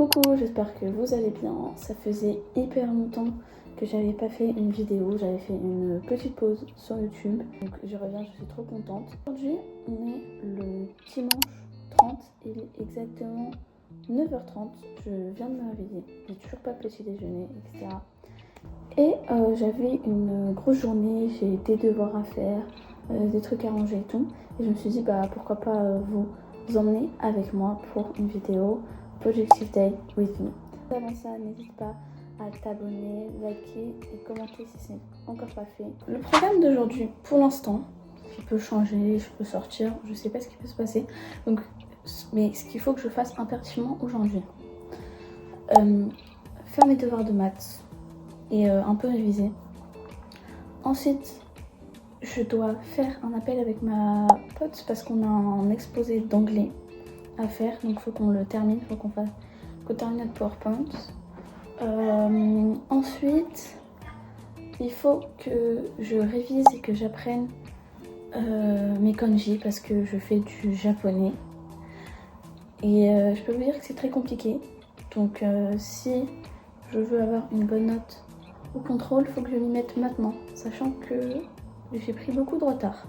Coucou, j'espère que vous allez bien. Ça faisait hyper longtemps que j'avais pas fait une vidéo, j'avais fait une petite pause sur YouTube. Donc je reviens, je suis trop contente. Aujourd'hui, on est le dimanche 30, il est exactement 9h30. Je viens de me réveiller, j'ai toujours pas petit déjeuner, etc. Et j'avais une grosse journée, j'ai des devoirs à faire, des trucs à ranger et tout. Et je me suis dit, pourquoi pas vous emmener avec moi pour une vidéo Projective Day with me. Avant ça, n'hésite pas à t'abonner, liker et commenter si ce n'est encore pas fait. Le programme d'aujourd'hui, pour l'instant, il peut changer, je peux sortir, je sais pas ce qui peut se passer. Donc, mais ce qu'il faut que je fasse impérativement aujourd'hui, faire mes devoirs de maths et un peu réviser. Ensuite, je dois faire un appel avec ma pote parce qu'on a un exposé d'anglais à faire, donc il faut qu'on le termine, il faut qu'on termine notre PowerPoint. Ensuite, il faut que je révise et que j'apprenne mes kanji parce que je fais du japonais. Et je peux vous dire que c'est très compliqué. Donc si je veux avoir une bonne note au contrôle, il faut que je m'y mette maintenant, sachant que j'ai pris beaucoup de retard.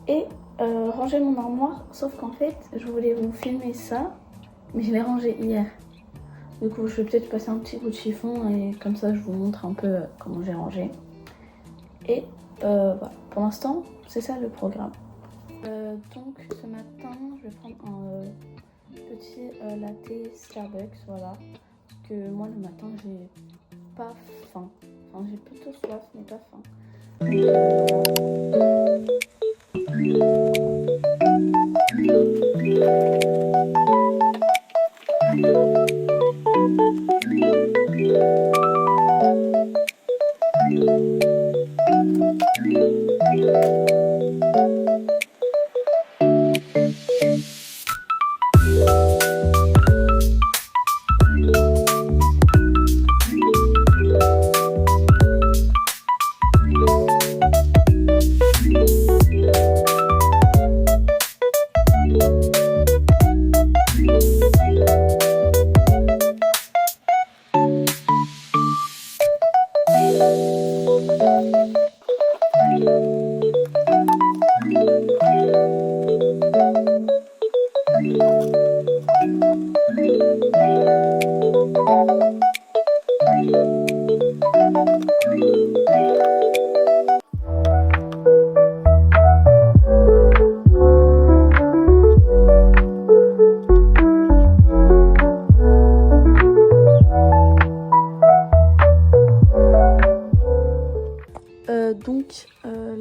Et ranger mon armoire, sauf qu'en fait, je voulais vous filmer ça, mais je l'ai rangé hier. Du coup, je vais peut-être passer un petit coup de chiffon et comme ça, je vous montre un peu comment j'ai rangé. Et voilà, pour l'instant, c'est ça le programme. Donc, ce matin, je vais prendre un petit latte Starbucks, voilà. Parce que moi, le matin, j'ai pas faim. Enfin, j'ai plutôt soif, mais pas faim.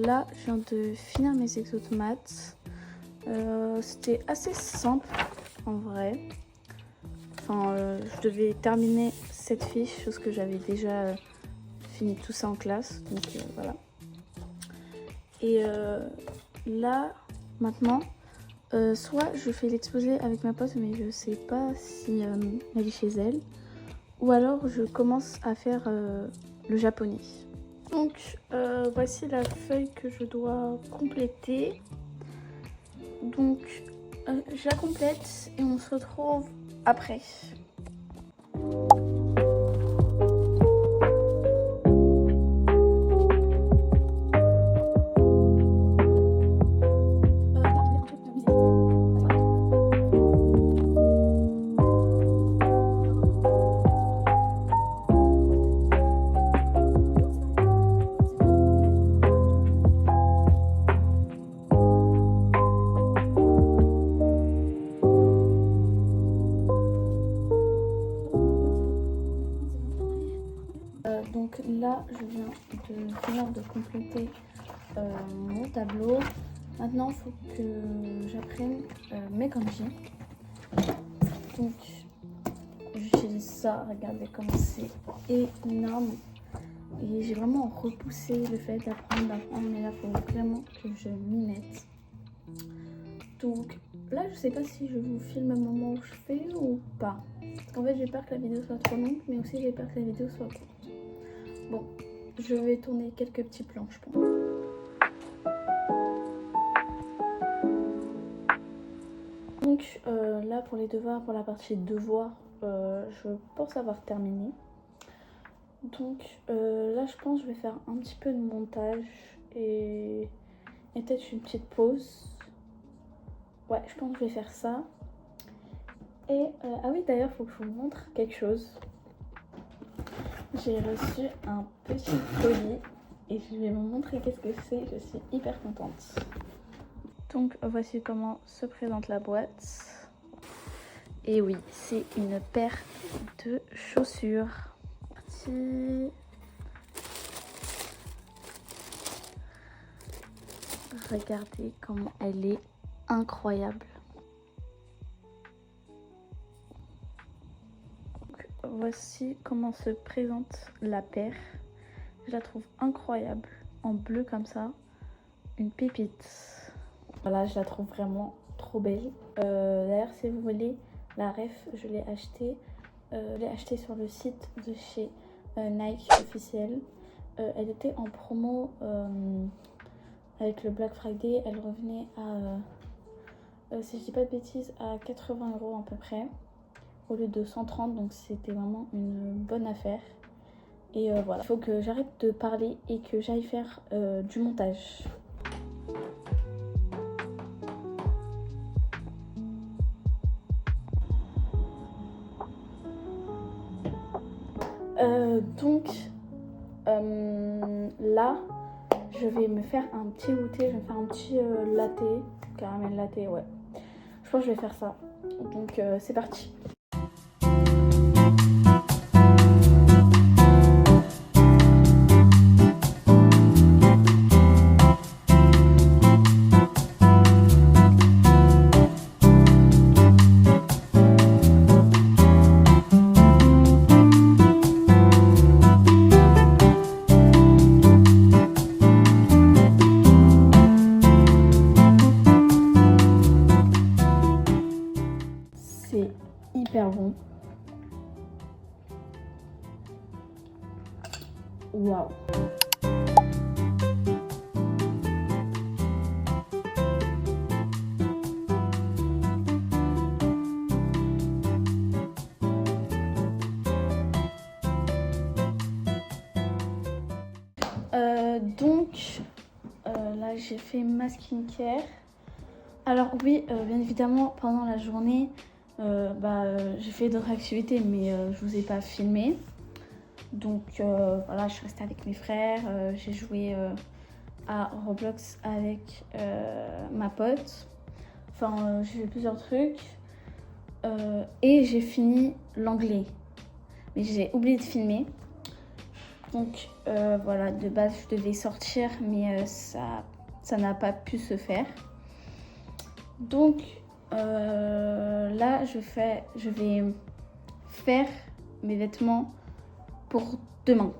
Là, je viens de finir mes exos de maths. C'était assez simple en vrai. Enfin, je devais terminer cette fiche, chose que j'avais déjà fini tout ça en classe. Donc voilà. Et là, maintenant, soit je fais l'exposé avec ma pote, mais je sais pas si elle est chez elle. Ou alors je commence à faire le japonais. Donc voici la feuille que je dois compléter. Donc je la complète et on se retrouve après. Donc là, je viens de finir de compléter mon tableau. Maintenant, il faut que j'apprenne mes kanji. Donc, j'utilise ça. Regardez comment c'est énorme. Et j'ai vraiment repoussé le fait d'apprendre, mais là, il faut vraiment que je m'y mette. Donc là, je sais pas si je vous filme au moment où je fais ou pas. Parce qu'en fait, j'ai peur que la vidéo soit trop longue, mais aussi j'ai peur que la vidéo soit courte. Bon, je vais tourner quelques petits plans, je pense. Donc là, pour les devoirs, pour la partie devoirs, je pense avoir terminé. Donc là je pense que je vais faire un petit peu de montage et peut-être une petite pause. Ouais, je pense que je vais faire ça. Et ah oui, d'ailleurs, il faut que je vous montre quelque chose. J'ai reçu un petit colis et je vais vous montrer qu'est-ce que c'est. Je suis hyper contente. Donc voici comment se présente la boîte. Et oui, c'est une paire de chaussures. Parti. Regardez comment elle est incroyable. Donc, voici comment se présente la paire. Je la trouve incroyable. En bleu comme ça. Une pépite. Voilà, je la trouve vraiment trop belle. D'ailleurs, si vous voulez la ref, je l'ai achetée sur le site de chez Nike officiel. Elle était en promo avec le Black Friday. Elle revenait à, si je dis pas de bêtises, à 80 € à peu près, au lieu de 130. Donc c'était vraiment une bonne affaire. Et voilà, il faut que j'arrête de parler et que j'aille faire du montage. Donc là je vais me faire un petit goûter, je vais me faire un petit latte, caramel latte, ouais. Je pense que je vais faire ça. Donc c'est parti. C'est hyper bon. Waouh. Donc là j'ai fait ma skincare. Alors oui, bien évidemment pendant la journée j'ai fait d'autres activités, mais je vous ai pas filmé. Donc voilà, je suis restée avec mes frères, j'ai joué à Roblox avec ma pote. Enfin, j'ai fait plusieurs trucs. Et j'ai fini l'anglais. Mais j'ai oublié de filmer. Donc voilà, de base je devais sortir, mais ça n'a pas pu se faire. Donc là je vais faire mes vêtements pour demain.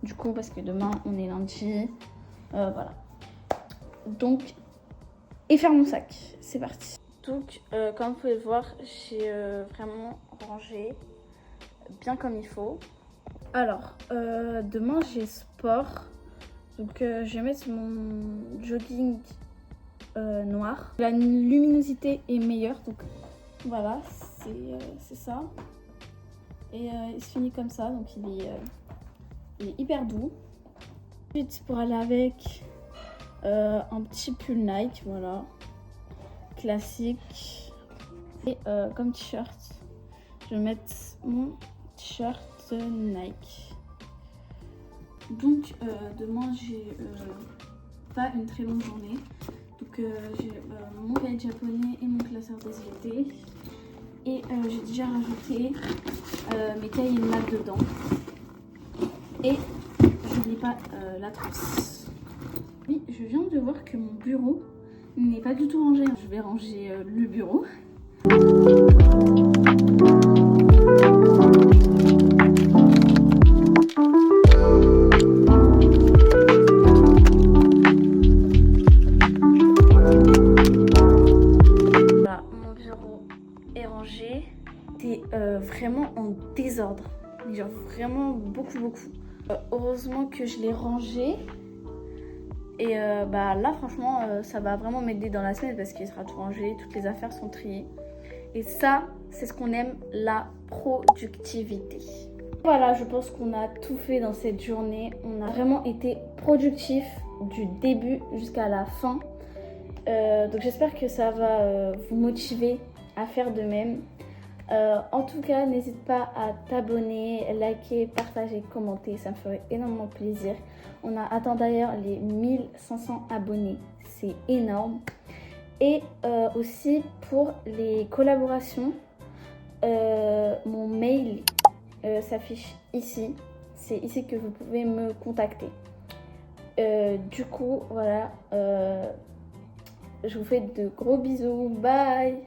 Du coup, parce que demain on est lundi. Voilà. Donc, et faire mon sac. C'est parti. Donc, comme vous pouvez le voir, j'ai vraiment rangé bien comme il faut. Alors, demain j'ai sport. Donc, je vais mettre mon jogging noir. La luminosité est meilleure. Donc, voilà, c'est ça. Et il se finit comme ça. Donc, il est hyper doux. Ensuite, pour aller avec un petit pull Nike, voilà, classique. Et comme t-shirt, je vais mettre mon t-shirt Nike. Donc demain j'ai pas une très longue journée. Donc j'ai mon guide japonais et mon classeur des SVT. Et j'ai déjà rajouté mes cahiers de maths dedans. Et je n'oublie pas la trousse. Oui, je viens de voir que mon bureau n'est pas du tout rangé. Je vais ranger le bureau. Voilà, mon bureau est rangé. C'est vraiment en désordre. Genre vraiment beaucoup. Heureusement que je l'ai rangé. Et là franchement ça va vraiment m'aider dans la semaine parce qu'il sera tout rangé, toutes les affaires sont triées. Et ça c'est ce qu'on aime, la productivité. Voilà, je pense qu'on a tout fait dans cette journée. On a vraiment été productif du début jusqu'à la fin. Donc j'espère que ça va vous motiver à faire de même. En tout cas, n'hésite pas à t'abonner, liker, partager, commenter, ça me ferait énormément plaisir. On a atteint d'ailleurs les 1500 abonnés, c'est énorme. Et aussi pour les collaborations, mon mail s'affiche ici. C'est ici que vous pouvez me contacter. Du coup, voilà, je vous fais de gros bisous, bye!